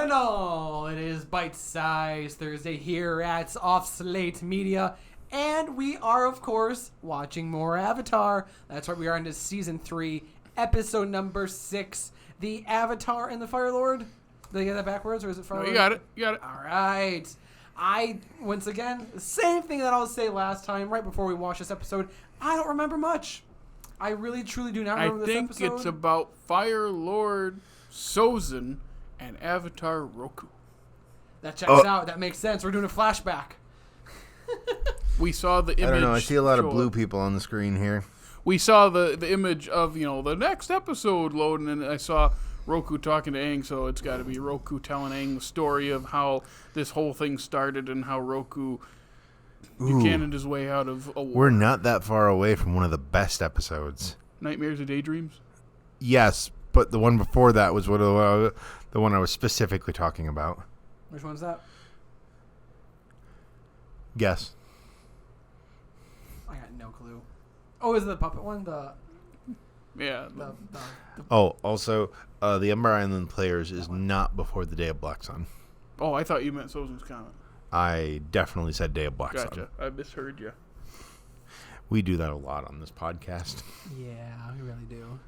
and all. It is Bite Size Thursday here at Off Slate Media. And we are, of course, watching more Avatar. That's right, we are into Season 3, Episode number 6, The Avatar and the Firelord. Did I get that backwards, or is it Firelord? No, you got it. All right. Once again, the same thing that I was saying last time, right before we watched this episode. I don't remember much. I really, truly do not remember this episode. I think it's about Firelord Sozin and Avatar Roku. That checks out. That makes sense. We're doing a flashback. We saw the image. I don't know. I see a lot of blue people on the screen here. We saw the image of, the next episode loading, and I saw Roku talking to Aang, so it's got to be Roku telling Aang the story of how this whole thing started and how Roku Buchananed his way out of a war. We're not that far away from one of the best episodes. Nightmares and Daydreams? Yes, but the one before that was the one I was specifically talking about. Which one's that? Guess. I got no clue. Oh, is it the puppet one? Yeah. Also, the Ember Island Players is not before the Day of Black Sun. Oh, I thought you meant Sozin's comment. I definitely said Day of Black Sun. Gotcha. I misheard you. We do that a lot on this podcast. Yeah, we really do.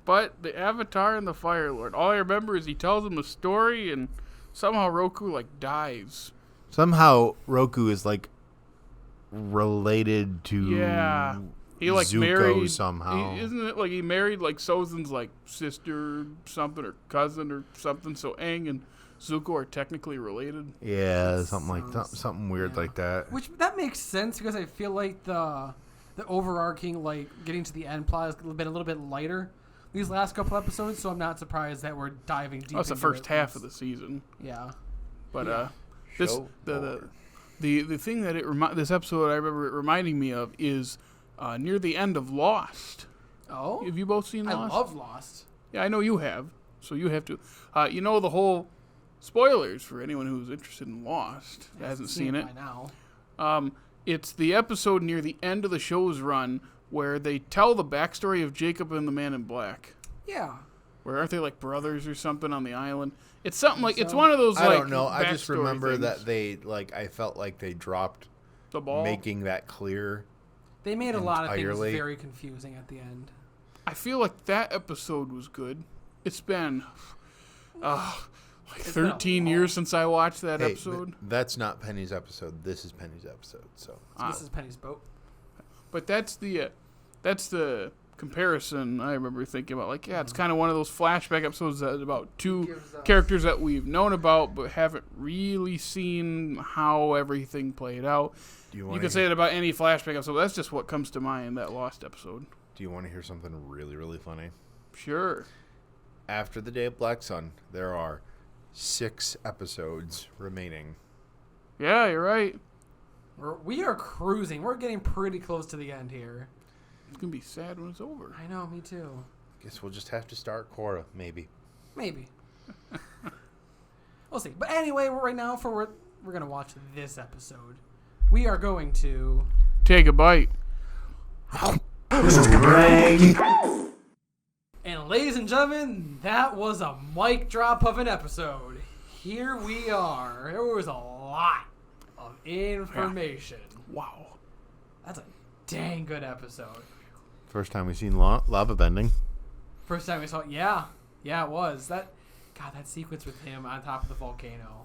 But the Avatar and the Firelord, all I remember is he tells them a story, and somehow Roku, dies. Somehow, Roku is, related to he, Zuko married, somehow. Isn't it he married, Sozin's, sister or something, or cousin or something, so Aang and Zuko are technically related? Yeah, something weird like that. Which, that makes sense, because I feel like the overarching, getting to the end plot has been a little bit lighter these last couple episodes, so I'm not surprised that we're diving deep That's into the first half of the season. Yeah. But, the thing that this episode I remember it reminding me of is near the end of Lost. Oh? Have you both seen Lost? I love Lost. Yeah, I know you have, so you have to. The whole spoilers for anyone who's interested in Lost that hasn't seen it. By now. It's the episode near the end of the show's run where they tell the backstory of Jacob and the Man in Black. Yeah. Where aren't they brothers or something on the island? It's something it's one of those I don't know. I just remember things. that they I felt like they dropped the ball, making that clear. They made a lot of things very confusing at the end. I feel like that episode was good. It's been 13 years since I watched that episode. That's not Penny's episode. This is Penny's episode. So this is Penny's boat. But that's the comparison I remember thinking about. It's kind of one of those flashback episodes that about two characters that we've known about but haven't really seen how everything played out. You could say it about any flashback episode. That's just what comes to mind, that Lost episode. Do you want to hear something really, really funny? Sure. After the Day of Black Sun, there are 6 episodes remaining. Yeah, you're right. We are cruising. We're getting pretty close to the end here. It's going to be sad when it's over. I know, me too. Guess we'll just have to start Korra, maybe. Maybe. We'll see. But anyway, right now, we're going to watch this episode. We are going to... Take a bite. And ladies and gentlemen, that was a mic drop of an episode. Here we are. There was a lot of information. Wow. That's a dang good episode. First time we've seen lava bending. First time we saw it. Yeah, it was. That sequence with him on top of the volcano.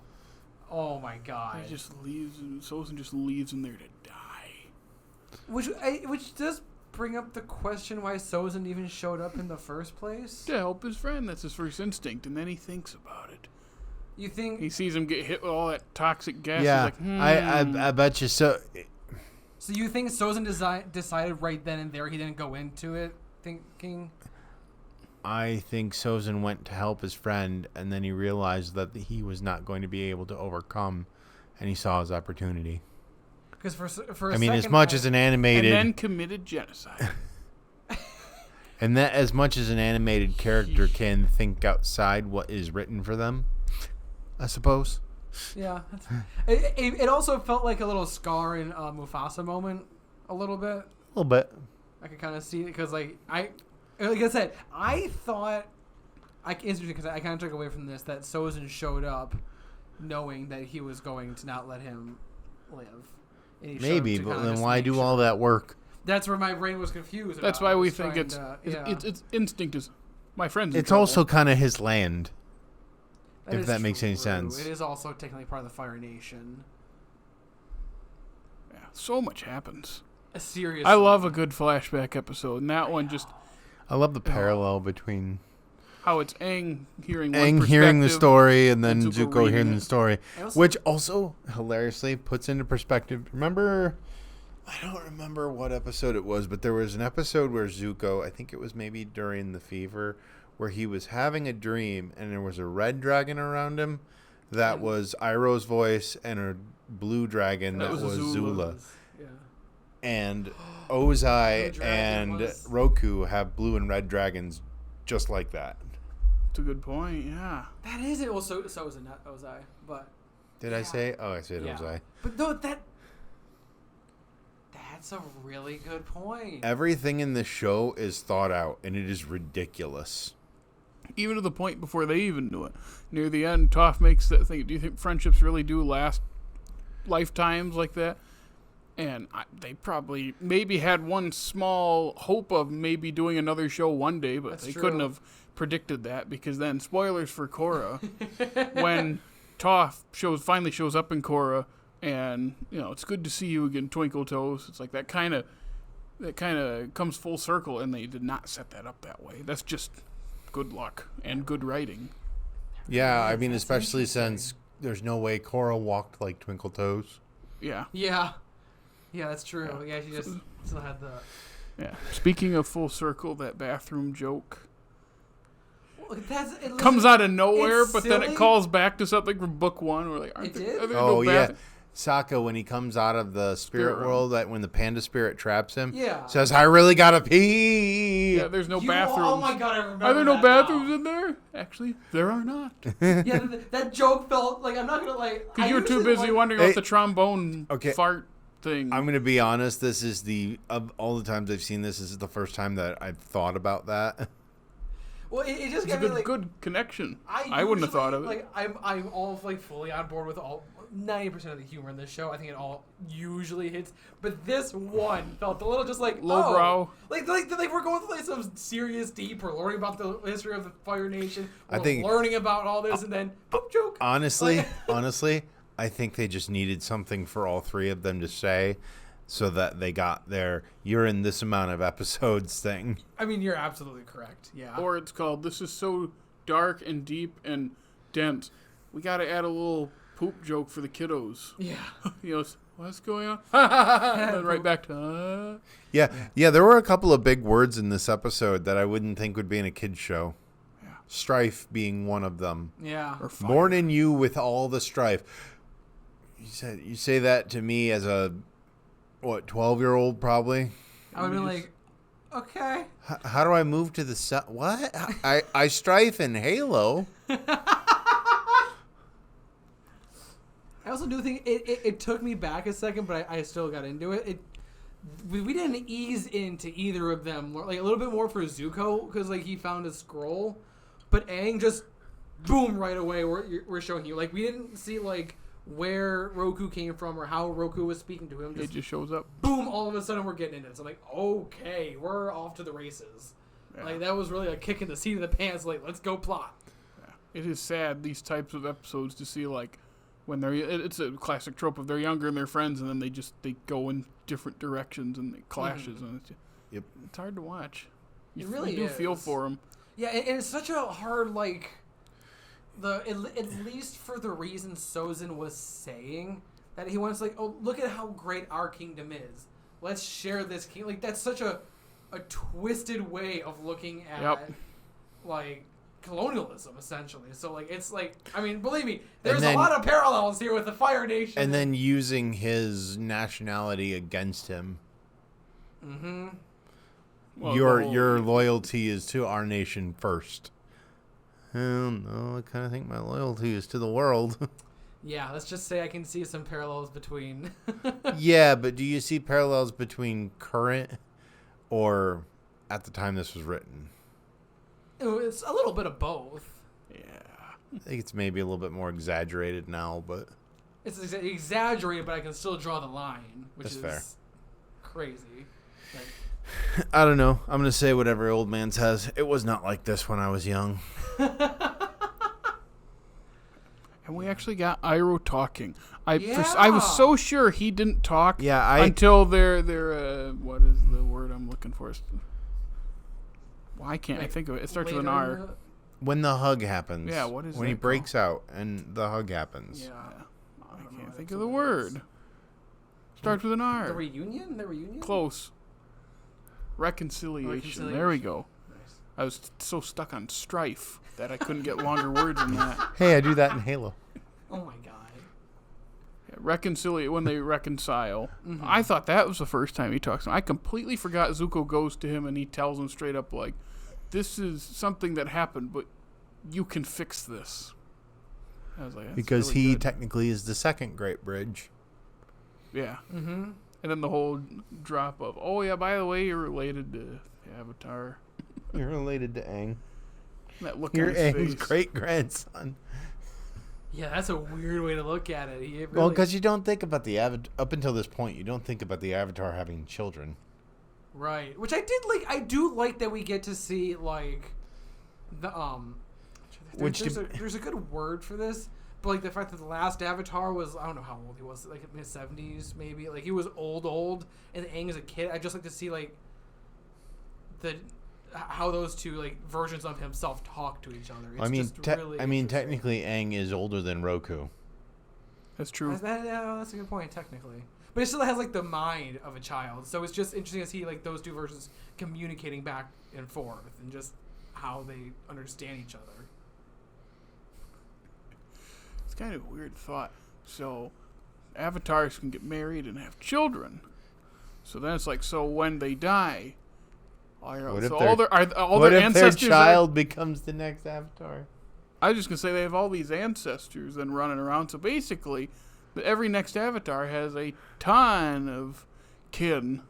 Oh my god. He just leaves, Sozin just leaves him there to die. Which does bring up the question why Sozin even showed up in the first place. To help his friend. That's his first instinct, and then he thinks about it. You think... He sees him get hit with all that toxic gas. Yeah, He's I bet you so... So you think Sozin decided right then and there he didn't go into it thinking... I think Sozin went to help his friend, and then he realized that he was not going to be able to overcome, and he saw his opportunity. Because for as much as an animated... And then committed genocide. And that as much as an animated character can think outside what is written for them, I suppose. Yeah. It also felt like a little Scar in Mufasa moment, a little bit. A little bit. I could kind of see it, because, like I said, I thought It's interesting because I kind of took away from this that Sozin showed up knowing that he was going to not let him live. And he showed Maybe, up to but kinda then just why make do sure. all that work? That's where my brain was confused. That's about. why I we was think trying it's to- it's instinct is my friends. It's also kind of his land. If is that makes any true. sense. It is also technically part of the Fire Nation. yeah, so much happens. Seriously. I love a good flashback episode, and that one just I love the parallel between how it's Aang hearing one Aang hearing the perspective, story and then and Zuko Zuko hearing reading the it. story, Also- which also hilariously puts into perspective. Remember, I don't remember what episode it was, but there was an episode where Zuko, I think it was maybe during the fever, where he was having a dream and there was a red dragon around him that was Iroh's voice and a blue dragon that was Zula. Yeah. And Ozai Blue dragon and was- Roku have blue and red dragons just like that. It's a good point. Yeah. That is it. Well, so is it not Ozai, but Did I say? Oh, I said yeah. Ozai. But no, that's a really good point. Everything in the show is thought out, and it is ridiculous. Even to the point before they even knew it. Near the end, Toph makes that thing. Do you think friendships really do last lifetimes like that? And they probably maybe had one small hope of maybe doing another show one day, but That's they true. couldn't have predicted that because then, spoilers for Korra, when Toph finally shows up in Korra, and it's good to see you again, Twinkle Toes. It's like that kind of comes full circle, and they did not set that up that way. That's just good luck and good writing. Yeah, I mean, especially since there's no way Korra walked like Twinkle Toes. Yeah. Yeah. Yeah, that's true. Yeah, she just still had the... Yeah. Speaking of full circle, that bathroom joke It comes out of nowhere, it's but then it silly. calls back to something from book one. We're like, It did? are there Oh, no yeah. bath- Sokka, when he comes out of the spirit Spirit world, that when the panda spirit traps him, Yeah. says, I really gotta pee. Yeah, there's no bathrooms. Oh my god, I remember Are there no that bathrooms now. in there? Actually, there are not. Yeah, that joke felt like, I'm not gonna like... Because you were too busy wondering Hey, about the trombone okay. fart thing. I'm going to be honest. This is of all the times I've seen this is the first time that I've thought about that. Well, it just It's a got me like... good connection. I wouldn't have thought of it. Like, I'm all like fully on board with all 90% of the humor in this show. I think it all usually hits, but this one felt a little just like Lowbrow. Like we're going through like some serious deep. We're learning about the history of the Fire Nation. We're I think- learning about all this, and then poop joke. Honestly, I think they just needed something for all three of them to say so that they got their you're in this amount of episodes thing. I mean, you're absolutely correct. Yeah. Or it's called, this is so dark and deep and dense. We got to add a little poop joke for the kiddos. yeah. What's going on? And then right back to, Yeah, there were a couple of big words in this episode that I wouldn't think would be in a kid's show. Yeah. Strife being one of them. Yeah. or fire. Born in you with all the strife. You say that to me as a 12-year-old probably. I would be like, okay. How do I move to the sun? What? I strife in Halo. I also do think it took me back a second, but I still got into it. We didn't ease into either of them. Like a little bit more for Zuko because like he found a scroll, but Aang just boom right away. We're showing you like we didn't see like where Roku came from or how Roku was speaking to him. It just shows up. Boom! All of a sudden we're getting into it. So I'm like, okay, we're off to the races. Yeah. Like that was really a kick in the seat of the pants. Like let's go plot. Yeah. It is sad, these types of episodes, to see like when it's a classic trope of they're younger and they're friends, and then they go in different directions and it clashes, and it's hard to watch. It really you do feel is. for them. Yeah, and it's such a hard like at least for the reason Sozin was saying that he wants like, oh, look at how great our kingdom is. Let's share this king. Like that's such a twisted way of looking at like colonialism essentially. So like it's like, I mean, believe me, there's a lot of parallels here with the Fire Nation. And then using his nationality against him. Mm-hmm. Well, Your loyalty is to our nation first. No, I kind of think my loyalty is to the world. Yeah, let's just say I can see some parallels between. Yeah, but do you see parallels between current or at the time this was written? It's a little bit of both. Yeah. I think it's maybe a little bit more exaggerated now, but It's exaggerated, but I can still draw the line, which That's is fair. Crazy. Like, I don't know. I'm gonna say whatever old man says. It was not like this when I was young. And we actually got Iroh talking. I Yeah. was so sure he didn't talk. Yeah, until their what is the word I'm looking for? Why can't I like, think of it? It starts with an later R. in When the hug happens. Yeah, what is when he that breaks out and the hug happens. Yeah. I don't know can't what think that's of the what it is. word. Starts with an R. The reunion? The reunion? Close. Reconciliation. There we go. Nice. I was so stuck on strife that I couldn't get longer words than that. Hey, I do that in Halo. Oh my god. Yeah, reconciliate when they reconcile. Mhm. I thought that was the first time he talks to him. I completely forgot Zuko goes to him and he tells him straight up like, "This is something that happened, but you can fix this." I was like, that's Because really he good. technically is the second Great Bridge. Yeah. Mm-hmm. And then the whole drop of, oh yeah, by the way, you're related to Avatar. You're related to Aang. That look You're on his Aang's face. great grandson. Yeah, that's a weird way to look at it. He Well, really, because you don't think about the up until this point, you don't think about the Avatar having children. right. Which I did like. I do like that we get to see like the there's a good word for this, but like the fact that the last Avatar was, I don't know how old he was, like in his 70s maybe, like he was old, and Aang is a kid. I just like to see like how those two like versions of himself talk to each other. It's I mean, just really interesting. technically, Aang is older than Roku. That's true. That's a good point, technically. But it still has like the mind of a child, so it's just interesting to see like those two versions communicating back and forth, and just how they understand each other. It's kind of a weird thought. So, avatars can get married and have children. So then it's like, so when they die, all their ancestors. Their child becomes the next Avatar? I was just gonna say they have all these ancestors then running around. So basically, every next Avatar has a ton of kin,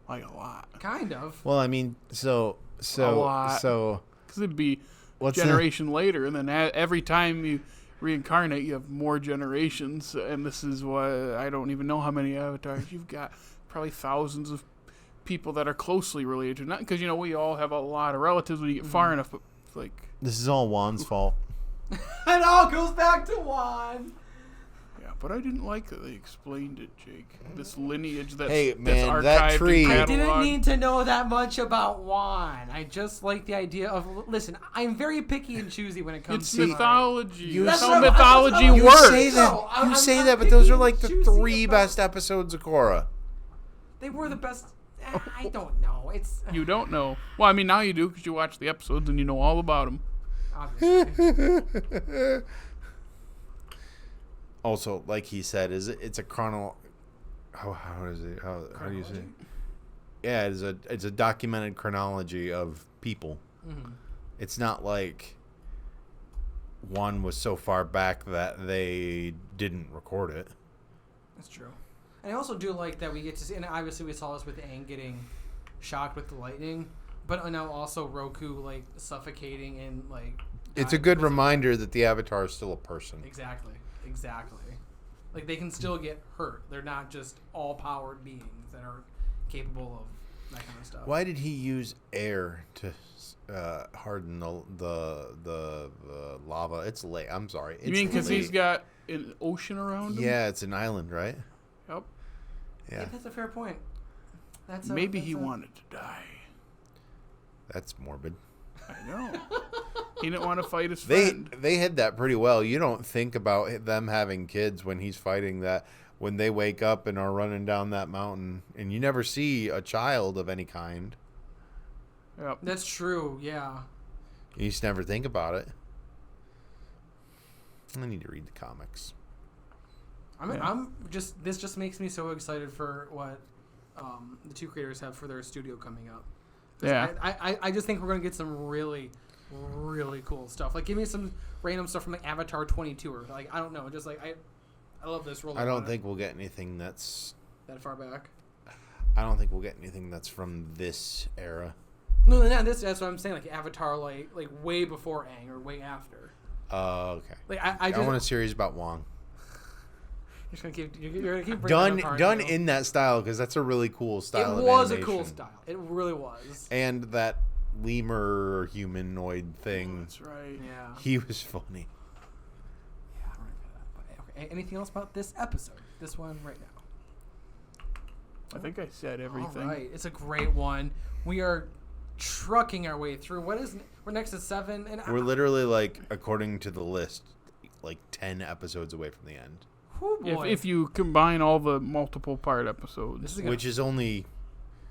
like a lot. Kind of. Well, I mean, A lot. so Because it'd be what's generation later, and then every time you reincarnate, you have more generations. And this is why I don't even know how many avatars you've got. Probably thousands of people that are closely related. Not because we all have a lot of relatives when you get far enough, but like This is all Juan's fault. It all goes back to Juan. yeah. But I didn't like that they explained it, Jake. This lineage that's Hey, that's man, archived that and tree- I didn't cataloged. need to know that much about Juan. I just like the idea of, listen, I'm very picky and choosy when it comes It's to mythology. You That's say- how That's what mythology I'm- You works. say that, No, I'm but those picky are like and the choosy three about- best episodes of Korra. They were the best. I don't know. It's You don't know. Well, I mean, now you do because you watch the episodes and you know all about them. obviously. Also, like he said, it's a how is it? How do you say? Chronology? Yeah, it's a documented chronology of people. Mhm. It's not like one was so far back that they didn't record it. That's true. And I also do like that we get to see, and obviously we saw this with Aang getting shocked with the lightning, but now also Roku like suffocating and like. It's a dying good because of- reminder that the Avatar is still a person. Exactly. Like they can still get hurt. They're not just all-powered beings that are capable of that kind of stuff. Why did he use air to harden the lava? It's late. I'm sorry. You mean because late. he's got an ocean around him? Yeah, it's an island, right? Yep. Yeah, That's a fair point. Maybe he wanted to die. that's morbid. I know. He didn't want to fight his They friend. hid that pretty well. You don't think about them having kids when he's fighting that. When they wake up and are running down that mountain, and you never see a child of any kind. Yep. That's true. Yeah. You just never think about it. I need to read the comics. This just makes me so excited for what the two creators have for their studio coming up. Yeah. I just think we're gonna get some really, really cool stuff. Like, give me some random stuff from like Avatar 22 or like I don't know. Just like I love this role. I don't think we'll get anything that's. that far back. I don't think we'll get anything that's from this era. No, not this. That's what I'm saying. Like Avatar, like way before Aang or way after. Okay. Like I want a series about Wong. You're gonna keep bringing it up, Done in that style because that's a really cool style. It was a cool style. It really was. And that lemur humanoid thing. That's right. Yeah. He was funny. Yeah, I remember that. But, okay. Anything else about this episode? This one right now. I think I said everything. All right. It's a great one. We are trucking our way through. We're next to 7, and we're literally like, according to the list, like 10 episodes away from the end. Oh boy. If you combine all the multiple part episodes, which is only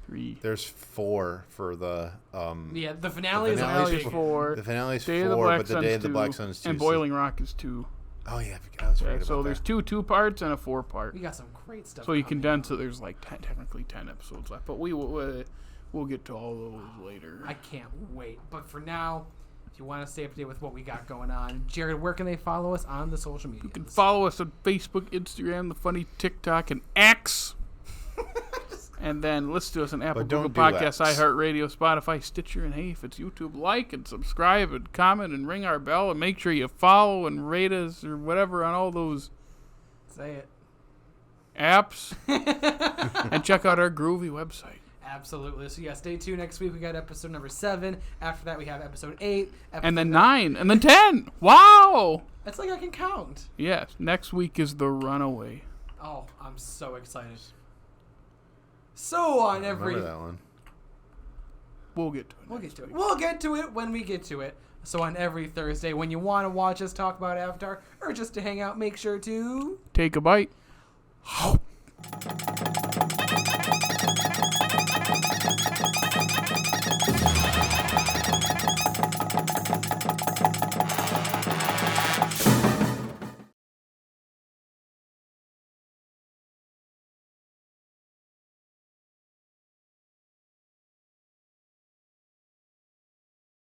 3. There's 4 for the the finale is 4. The finale is Day 4, but the Day of the Black Sun is 2. And Boiling Rock is 2. Oh yeah, I was right about so that. there's 2 parts and a 4 part. We got some great stuff. So you condense it. There's like technically 10 episodes left, but we'll get to all those later. I can't wait. But for now, if you want to stay up to date with what we got going on, Jared, where can they follow us on the social media? You can follow us on Facebook, Instagram, the funny TikTok, and X. And then listen to us on Apple, Google Podcasts, iHeartRadio, Spotify, Stitcher, and hey, if it's YouTube, like and subscribe and comment and ring our bell and make sure you follow and rate us or whatever on all those Say it. apps. And check out our groovy website. Absolutely. So yeah, stay tuned. Next week we got episode number 7. After that we have episode 8. And then 9. And then 10. Wow. It's like I can count. Yes. Next week is The Runaway. Oh, I'm so excited. So on every... Remember that one. We'll get to it. We'll get to it when we get to it. So on every Thursday, when you want to watch us talk about Avatar or just to hang out, make sure to... Take a bite.